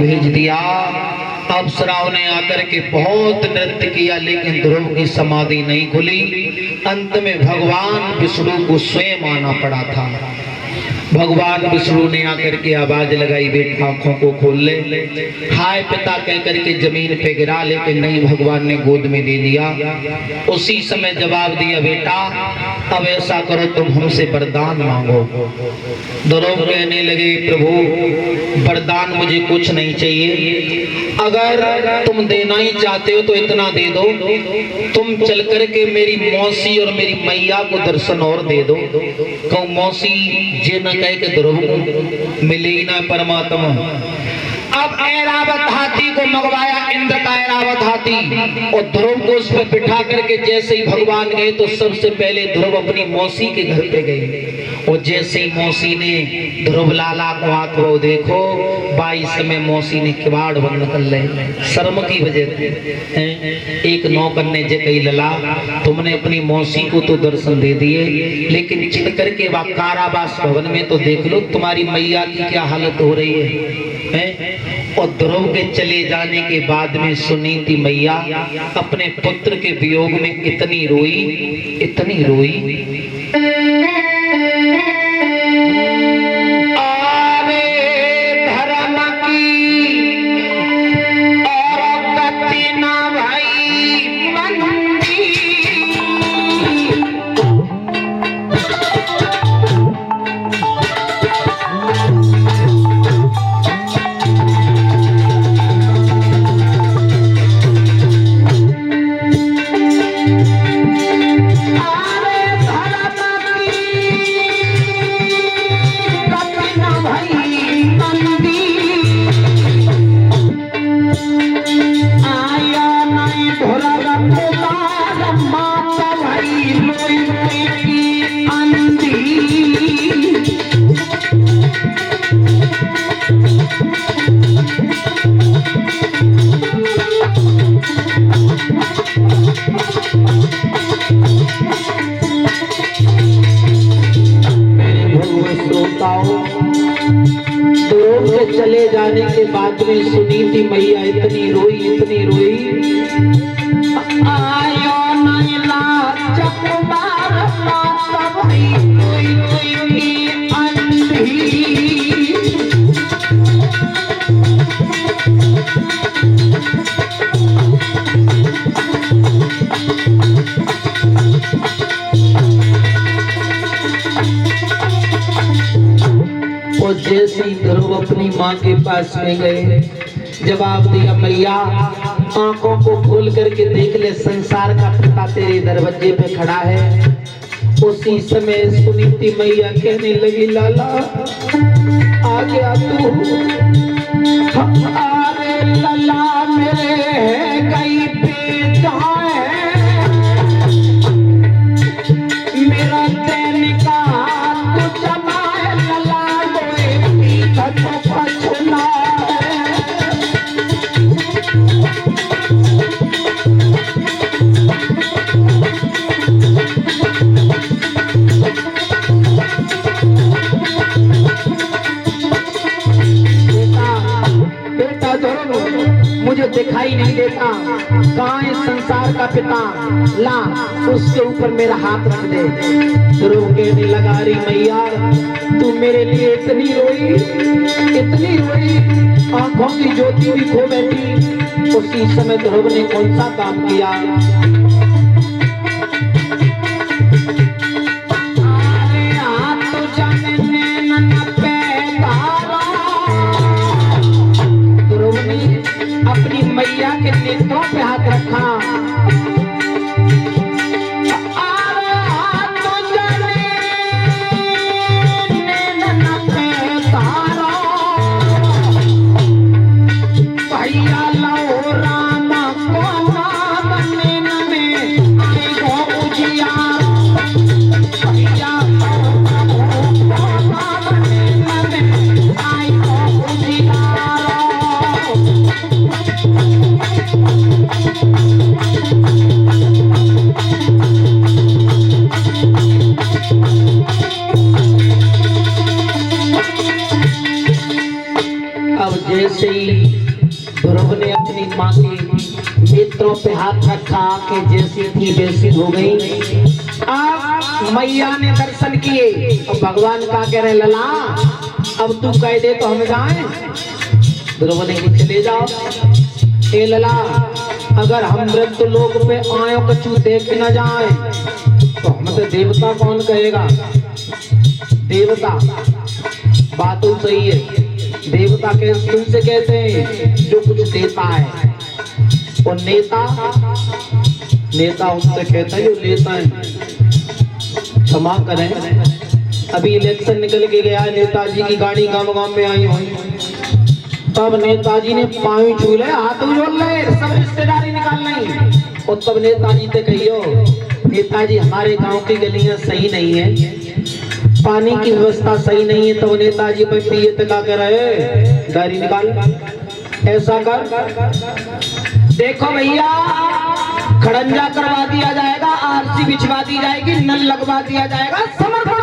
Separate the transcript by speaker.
Speaker 1: भेज दिया। अप्सराओं ने आकर के बहुत नृत्य किया, लेकिन ध्रुव की समाधि नहीं खुली। अंत में भगवान विष्णु को स्वयं आना पड़ा था। भगवान विष्णु ने आकर के आवाज लगाई, बेटा आंखों को खोल ले। हाय पिता कह करके जमीन पे गिरा, लेकिन नहीं, भगवान ने गोद में दे दिया। उसी समय जवाब दिया, बेटा अब ऐसा करो, तुम हमसे वरदान मांगो। ध्रुव कहने लगे, प्रभु वरदान मुझे कुछ नहीं चाहिए, अगर तुम देना ही चाहते हो तो इतना दे दो, तुम चल करके मेरी मौसी और मेरी मैया को दर्शन और दे दो। कहूँ मौसी जे न कह के ध्रुव को मिले ही ना परमात्मा। अब ऐरावत हाथी को मंगवाया, इंद्र का ऐरावत हाथी, और ध्रुव को उस पर बिठा करके जैसे ही भगवान गए तो सबसे पहले ध्रुव अपनी मौसी के घर पे गए। और जैसे ही मौसी ने ध्रुव लाला को हाथ वो देखो, 22 में मौसी ने किवाड़ बंद कर ले, शर्म की वजह से। एक नौकर ने जे कही, लला तुमने अपनी मौसी को तो दर्शन दे दिए, लेकिन चल करके वह कारावास भवन में तो देख लो तुम्हारी मैया की क्या हालत हो रही है। और ध्रुव के चले जाने के बाद में सुनीति मैया अपने पुत्र के वियोग में इतनी रोई, इतनी रोई। चले जाने के बाद में सुनीति मैया इतनी रोई, इतनी रोई। आयो नैला चकुमार माता भाई रोई रोई अंधी। और जैसे ही ध्रुव अपनी माँ के पास में गए, जवाब दिया, मैया आंखों को खोल करके देख ले, संसार का पिता तेरे दरवाजे पे खड़ा है। उसी समय सुनीति मैया कहने लगी, लाला आ गया तू। अरे लाला मेरे गई पे जहाँ है मेरा दैन का तू जमाए, लाला तो पछुना बेटा ध्रुव मुझे दिखाई नहीं देता, कहाँ है संसार का पिता, ला उसके ऊपर मेरा हाथ रख दे। ध्रुव कहने लगा, री मैया तू मेरे लिए इतनी रोई, इतनी रोई, आंखों की ज्योति भी खो बैठी। उसी समय ध्रुव ने कौन सा काम किया, ध्रुव ने अपनी मैया के नेत्रों पे हाथ रखा। भैया लो राम को नाम ध्रुव ने अपनी माँ के नेत्रों पे हाथ रखा, आंखें जैसी थी वैसी हो गई। अब मैया ने दर्शन किए और भगवान का कह रहे लला अब तू कह दे तो हम जाएं। ध्रुव ने चले जाओ। ए लला अगर हम मृत्यु लोक पे आयो कछु देख न जाए तो हम तो देवता कौन कहेगा। देवता बात तो सही है, देवता के तुमसे कहते हैं जो कुछ देता है। और नेता नेता उनसे कहता है जो लेता है। क्षमा करें अभी इलेक्शन निकल के गया, नेताजी की गाड़ी गांव गांव में आई हुई, तब नेताजी ने पाँव छू ले हाथ जोड़ ले सब रिश्तेदारी निकाल ली। और तब नेताजी से कहियो नेताजी हमारे गांव की गलियां सही नहीं है, पानी की व्यवस्था सही नहीं है। तो नेताजी पे पिए तका कर रहे गाड़ी निकाल ऐसा कर देखो भैया खड़ंजा करवा दिया जाएगा, आरसी बिछवा दी जाएगी, नल लगवा दिया जाएगा, समर्पण